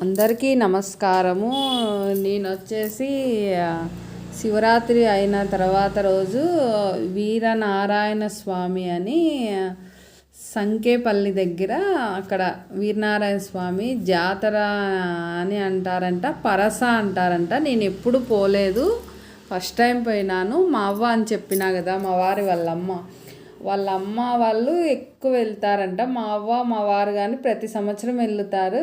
అందరికీ నమస్కారము. నేను వచ్చేసి శివరాత్రి అయిన తర్వాత రోజు వీరనారాయణ స్వామి అని సంకేపల్లి దగ్గర అక్కడ వీరనారాయణ స్వామి జాతర అని అంటారంట, పరస అంటారంట. నేను ఎప్పుడు పోలేదు, ఫస్ట్ టైం పోయినాను. మా అవ్వ అని చెప్పినా కదా, మా వారి వాళ్ళ అమ్మ వాళ్ళు ఎక్కువ వెళ్తారంట. మా అవ్వ మా వారు కానీ ప్రతి సంవత్సరం వెళ్తారు.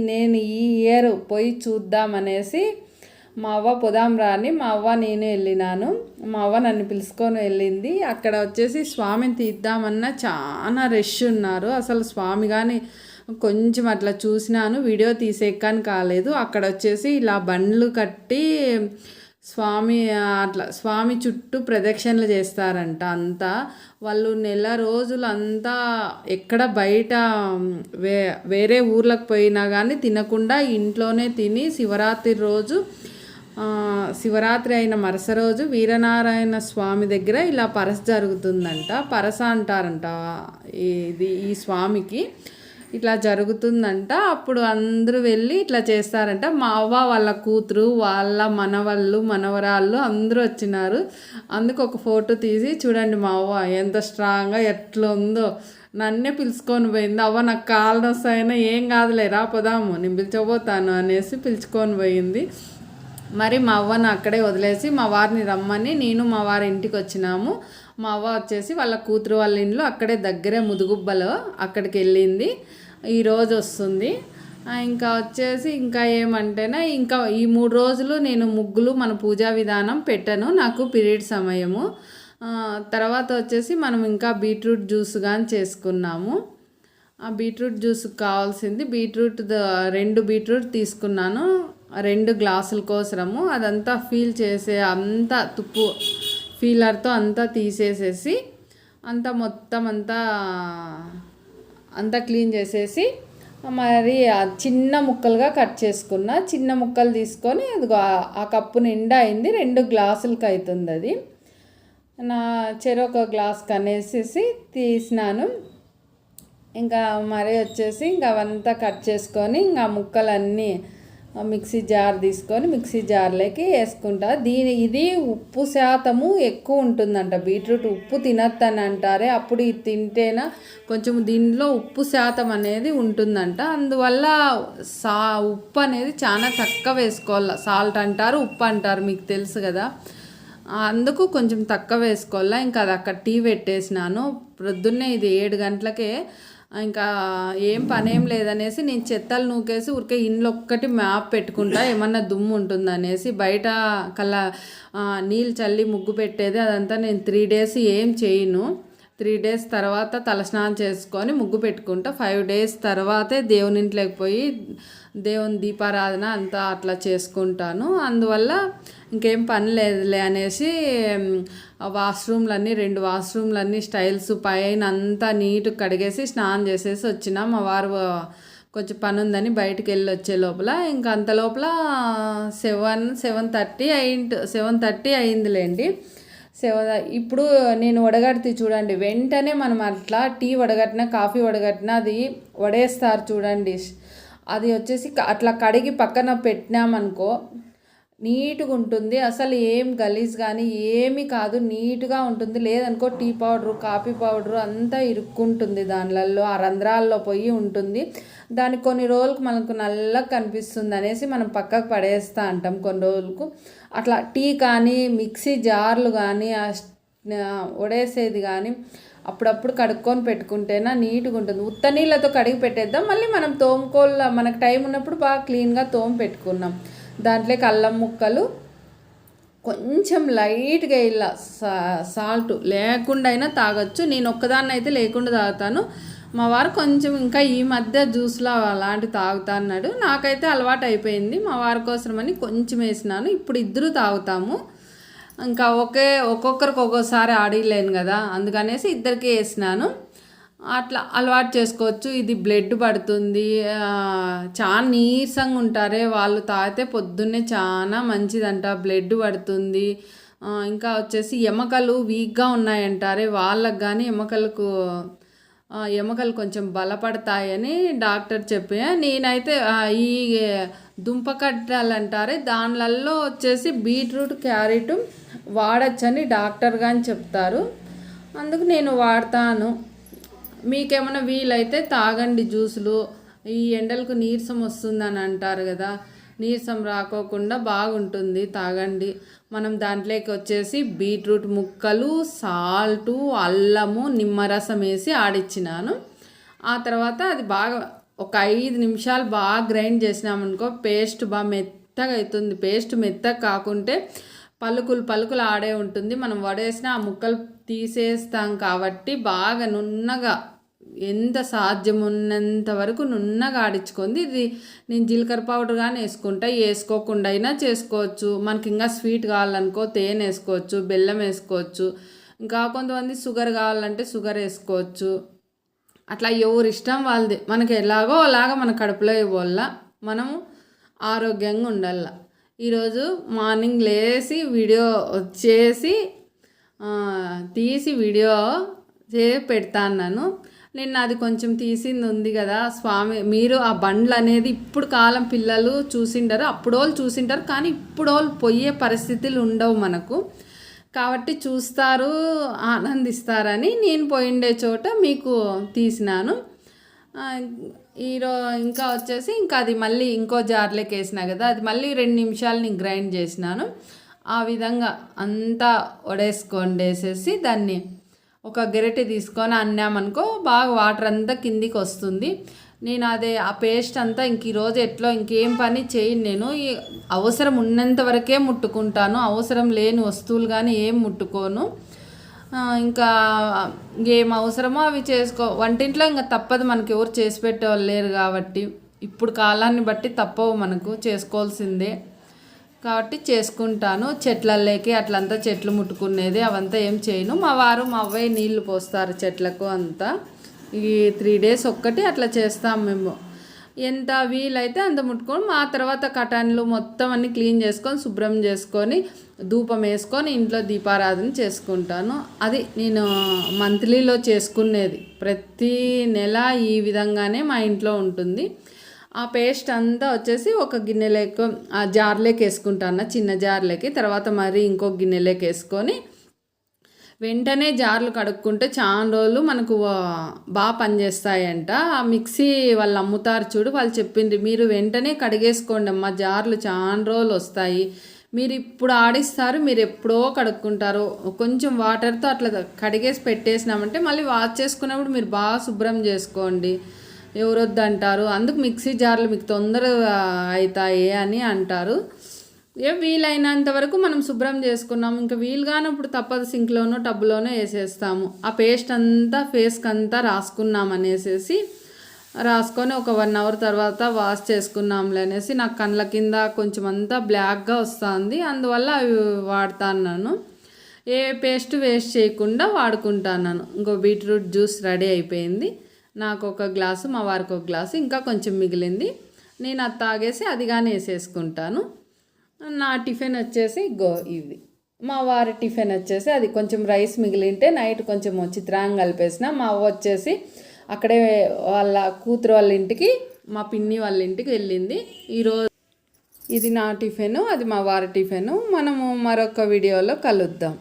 నేను ఈ ఇయర్ పోయి చూద్దామనేసి మా అవ్వ పొదాం రాని మా అవ్వ నేను వెళ్ళినాను. మా అవ్వ నన్ను పిలుచుకొని వెళ్ళింది. అక్కడ వచ్చేసి స్వామిని తీద్దామన్నా చాలా రష్ ఉన్నారు. అసలు స్వామి కానీ కొంచెం అట్లా చూసినాను, వీడియో తీసేకాని కాలేదు. అక్కడ వచ్చేసి ఇలా బండ్లు కట్టి స్వామి చుట్టూ ప్రదక్షిణలు చేస్తారంట. అంతా వాళ్ళు నెల రోజులు అంతా ఎక్కడ బయట వేరే ఊర్లకు పోయినా కానీ తినకుండా ఇంట్లోనే తిని శివరాత్రి అయిన మరుస రోజు వీరనారాయణ స్వామి దగ్గర ఇలా పరస జరుగుతుందంట. పరస అంటారంట ఈ స్వామికి. ఇట్లా జరుగుతుందంట. అప్పుడు అందరూ వెళ్ళి ఇట్లా చేస్తారంట. మా అవ్వ వాళ్ళ కూతురు, వాళ్ళ మనవరాళ్ళు అందరూ వచ్చినారు. అందుకు ఒక ఫోటో తీసి చూడండి, మా అవ్వ ఎంత స్ట్రాంగ్గా ఎట్లా ఉందో. నన్నే పిలుచుకొని పోయింది. అవ్వ నాకు కాళ్ళు నొస్తాయినా ఏం కాదులే, రా పోదాము, నేను పిలిచబోతాను అనేసి పిలుచుకొని పోయింది. మరి మా అవ్వను అక్కడే వదిలేసి మా వారిని రమ్మని నేను మా వారి ఇంటికి వచ్చినాము. మా అవ్వ వచ్చేసి వాళ్ళ కూతురు వాళ్ళ ఇంట్లో అక్కడే దగ్గరే ముదుగుబ్బలో అక్కడికి వెళ్ళింది. ఈరోజు వస్తుంది. ఇంకా వచ్చేసి ఇంకా ఏమంటేనే ఇంకా ఈ 3 రోజులు నేను ముగ్గులు మన పూజా విధానం పెట్టను, నాకు పీరియడ్ సమయము. తర్వాత వచ్చేసి మనం ఇంకా బీట్రూట్ జ్యూస్ కానీ చేసుకున్నాము. ఆ బీట్రూట్ జ్యూస్కి కావాల్సింది 2 బీట్రూట్ తీసుకున్నాను, 2 గ్లాసుల కోసము. అదంతా ఫీల్ చేసే అంతా తుప్పు ఫీలర్తో అంతా తీసేసేసి మొత్తం అంతా క్లీన్ చేసేసి మరి చిన్న ముక్కలుగా కట్ చేసుకున్నా. చిన్న ముక్కలు తీసుకొని ఆ కప్పు నిండా అయింది, 2 గ్లాసులకి అవుతుంది. అది నా చెరొక గ్లాస్కి అనేసి తీసినాను. ఇంకా మరి వచ్చేసి ఇంకా అవంతా కట్ చేసుకొని ఇంకా ముక్కలన్నీ మిక్సీ జార్ తీసుకొని మిక్సీ జార్లోకి వేసుకుంటా. ఇది ఉప్పు శాతము ఎక్కువ ఉంటుందంట. బీట్రూట్ ఉప్పు తినొద్దని అంటారే, అప్పుడు ఇది తింటేనా కొంచెం దీనిలో ఉప్పు శాతం అనేది ఉంటుందంట. అందువల్ల ఉప్పు అనేది చాలా తక్కువ వేసుకోవాలి. సాల్ట్ అంటారు, ఉప్పు అంటారు, మీకు తెలుసు కదా. అందుకు కొంచెం తక్కువ వేసుకోవాలా. ఇంకా అది అక్కడ టీ పెట్టేసినాను. ప్రొద్దున్నే ఇది 7 గంటలకే. ఇంకా ఏం పనేం లేదనేసి నేను చెత్తలు నూకేసి ఊరికే ఇంట్లో ఒక్కటి మ్యాప్ పెట్టుకుంటా, ఏమన్నా దుమ్ము ఉంటుందనేసి. బయట నీళ్ళు చల్లి ముగ్గు పెట్టేది అదంతా నేను 3 డేస్ ఏం చేయను. 3 డేస్ తర్వాత తలస్నానం చేసుకొని ముగ్గు పెట్టుకుంటా. 5 డేస్ తర్వాతే దేవుని ఇంట్లోకి పోయి దేవుని దీపారాధన అంతా అట్లా చేసుకుంటాను. అందువల్ల ఇంకేం పని లేదులే అనేసి 2 వాష్రూమ్లన్నీ స్టైల్స్ పైన అంతా నీట్గా కడిగేసి స్నానం చేసేసి వచ్చిన. మా వారు కొంచెం పని ఉందని బయటికి వెళ్ళి వచ్చే లోపల ఇంకా అంత లోపల 7:30 అయిందిలేండి. ఇప్పుడు నేను వడగడితే చూడండి, వెంటనే మనం అట్లా టీ వడగట్టినా కాఫీ వడగట్టినా అది వడేస్తారు చూడండి. అది వచ్చేసి అట్లా కడిగి పక్కన పెట్టినామనుకో నీట్గా ఉంటుంది. అసలు ఏం గలీజ్ కానీ ఏమీ కాదు, నీట్గా ఉంటుంది. లేదనుకో టీ పౌడరు కాఫీ పౌడరు అంతా ఇరుక్కుంటుంది దానిలలో, ఆ రంధ్రాల్లో పోయి ఉంటుంది. దానికి కొన్ని రోజులకు మనకు నల్లగా కనిపిస్తుంది అనేసి మనం పక్కకు పడేస్తూ అంటాం కొన్ని రోజులకు. అట్లా టీ కానీ మిక్సీ జార్లు కానీ వడేసేది కానీ అప్పుడప్పుడు కడుక్కొని పెట్టుకుంటేనా నీట్గా ఉంటుంది. ఉత్త నీళ్ళతో కడిగి పెట్టేద్దాం, మళ్ళీ మనం మనకు టైం ఉన్నప్పుడు బాగా క్లీన్గా పెట్టుకున్నాం. దాంట్లోకి అల్లం ముక్కలు కొంచెం లైట్గా ఇలా సాల్ట్ లేకుండా అయినా తాగొచ్చు. నేను ఒక్కదాన్ని అయితే లేకుండా తాగుతాను. మా వారు కొంచెం ఇంకా ఈ మధ్య జ్యూస్లో అలాంటివి తాగుతా అన్నాడు. నాకైతే అలవాటు అయిపోయింది. మా వారి కోసమని కొంచెం వేసినాను. ఇప్పుడు ఇద్దరు తాగుతాము. ఇంకా ఒక్కొక్కరికి ఒక్కోసారి ఆడిలేను కదా, అందుకనేసి ఇద్దరికి వేసినాను. అట్లా అలవాటు చేసుకోవచ్చు. ఇది బ్లడ్ పడుతుంది, చాలా నీరసంగా ఉంటారే వాళ్ళు తాగితే పొద్దున్నే చాలా మంచిదంట, బ్లడ్ పడుతుంది. ఇంకా వచ్చేసి ఎముకలు వీక్గా ఉన్నాయంటారే వాళ్ళకు కానీ ఎముకలకు ఎముకలు కొంచెం బలపడతాయని డాక్టర్ చెప్పా. నేనైతే ఈ దుంపకట్టలు అంటారే దానిలలో వచ్చేసి బీట్రూట్ క్యారెట్ వాడచ్చని డాక్టర్ కానీ చెప్తారు. అందుకు నేను వాడతాను. మీకేమైనా వీలైతే తాగండి జ్యూసులు. ఈ ఎండలకు నీరసం వస్తుందని అంటారు కదా, నీరసం రాకోకుండా బాగుంటుంది, తాగండి. మనం దాంట్లోకి వచ్చేసి బీట్రూట్ ముక్కలు, సాల్టు, అల్లము, నిమ్మరసం వేసి ఆడిచ్చినాను. ఆ తర్వాత అది బాగా ఒక 5 నిమిషాలు బాగా గ్రైండ్ చేసినామనుకో పేస్ట్ బాగా మెత్తగా అవుతుంది. పేస్ట్ మెత్తగా కాకుంటే పలుకులు ఆడే ఉంటుంది. మనం వడేసిన ఆ ముక్కలు తీసేస్తాం కాబట్టి బాగా నున్నగా ఎంత సాధ్యం ఉన్నంత వరకు నున్నగా ఆడించుకుంది. ఇది నేను జీలకర్ర పౌడర్ కానీ వేసుకోకుండా అయినా చేసుకోవచ్చు. మనకి ఇంకా స్వీట్ కావాలనుకో తేనె వేసుకోవచ్చు, బెల్లం వేసుకోవచ్చు, ఇంకా కొంతమంది షుగర్ కావాలంటే షుగర్ వేసుకోవచ్చు. అట్లా ఎవరి ఇష్టం వాళ్ళది. మనకి ఎలాగో అలాగా మన కడుపులో ఇవ్వాల, మనము ఆరోగ్యంగా ఉండాల. ఈరోజు మార్నింగ్ లేచి వీడియో వచ్చేసి తీసి వీడియో పెడతా అన్నాను. నిన్న అది కొంచెం తీసింది ఉంది కదా స్వామి. మీరు ఆ బండ్లు అనేది ఇప్పుడు కాలం పిల్లలు చూసింటారు, అప్పుడోళ్ళు చూసింటారు, కానీ ఇప్పుడోళ్ళు పోయే పరిస్థితులు ఉండవు మనకు. కాబట్టి చూస్తారు, ఆనందిస్తారని నేను పోయిండే చోట మీకు తీసినాను. ఇంకా వచ్చేసి అది మళ్ళీ ఇంకో జార్లోకి వేసినా కదా, అది మళ్ళీ 2 నిమిషాలు నేను గ్రైండ్ చేసినాను. ఆ విధంగా అంతా వేసేసి దాన్ని ఒక గరిటె తీసుకొని అన్నామనుకో బాగా వాటర్ అంతా కిందికి వస్తుంది. నేను ఆ పేస్ట్ అంతా ఈరోజు ఇంకేం పని చేయను. నేను అవసరం ఉన్నంత వరకే ముట్టుకుంటాను. అవసరం లేని వస్తువులు కానీ ఏం ముట్టుకోను. ఇంకా ఏం అవసరమో అవి వంటింట్లో ఇంకా తప్పదు, మనకి ఎవరు చేసి పెట్టేవాళ్ళు లేరు కాబట్టి. ఇప్పుడు కాలాన్ని బట్టి తప్పవు, మనకు చేసుకోవాల్సిందే కాబట్టి చేసుకుంటాను. చెట్లలోకి అట్లంతా చెట్లు ముట్టుకునేది అవంతా ఏం చేయను. మా వారు మా అవ్వయ్య నీళ్లు పోస్తారు చెట్లకు అంతా. ఈ 3 days ఒక్కటి అట్లా చేస్తాం మేము. ఎంత వీలైతే అంత ముట్టుకొని ఆ తర్వాత కటన్లు మొత్తం అన్నీ క్లీన్ చేసుకొని శుభ్రం చేసుకొని ధూపం వేసుకొని ఇంట్లో దీపారాధన చేసుకుంటాను. అది నేను మంత్లీలో చేసుకునేది. ప్రతి నెల ఈ విధంగానే మా ఇంట్లో ఉంటుంది. ఆ పేస్ట్ అంతా వచ్చేసి ఒక గిన్నెలోకి ఆ జార్లోకి వేసుకుంటాను, చిన్న జార్లోకి. తర్వాత మరి ఇంకో గిన్నెలోకి వేసుకొని వెంటనే జార్లు కడుక్కుంటే చాలా రోజులు మనకు బాగా పనిచేస్తాయంట. ఆ మిక్సీ వాళ్ళు అమ్ముతారు చూడు, వాళ్ళు చెప్పింది మీరు వెంటనే కడిగేసుకోండి అమ్మ, జార్లు చాలా రోజులు వస్తాయి. మీరు ఇప్పుడు ఆడిస్తారు, మీరు ఎప్పుడో కడుక్కుంటారు. కొంచెం వాటర్తో అట్లా కడిగేసి పెట్టేసినామంటే మళ్ళీ వాష్ చేసుకున్నప్పుడు మీరు బాగా శుభ్రం చేసుకోండి, ఎవరొద్దంటారు. అందుకు మిక్సీ జార్లు మీకు తొందరగా అవుతాయి అని అంటారు. వీలైనంత వరకు మనం శుభ్రం చేసుకున్నాము. ఇంకా వీలు కానప్పుడు తప్పదు, సింక్లోనో టబ్లోనో వేసేస్తాము. ఆ పేస్ట్ అంతా ఫేస్కి అంతా రాసుకున్నాం రాసుకొని ఒక 1 hour తర్వాత వాష్ చేసుకున్నాంలే అనేసి నాకు కళ్ళ కింద కొంచెం అంతా బ్లాక్గా వస్తుంది. అందువల్ల అవి వాడుతున్నాను. ఏ పేస్ట్ వేస్ట్ చేయకుండా వాడుకుంటున్నాను. ఇంకో బీట్రూట్ జ్యూస్ రెడీ అయిపోయింది. నాకు 1 గ్లాసు, మా వారికి 1 గ్లాసు, ఇంకా కొంచెం మిగిలింది. నేను అది తాగేసి అది కానీ వేసేసుకుంటాను. నా టిఫిన్ వచ్చేసి ఇది. మా వారి టిఫిన్ వచ్చేసి అది కొంచెం రైస్ మిగిలింటే నైట్ కొంచెం చిత్రాంగం కలిపేసిన. మా అవ్వ వచ్చేసి అక్కడే వాళ్ళ కూతురు వాళ్ళ ఇంటికి, మా పిన్ని వాళ్ళ ఇంటికి వెళ్ళింది ఈరోజు. ఇది నా టిఫిన్, అది మా వారి టిఫిన్. మనము మరొక వీడియోలో కలుద్దాం.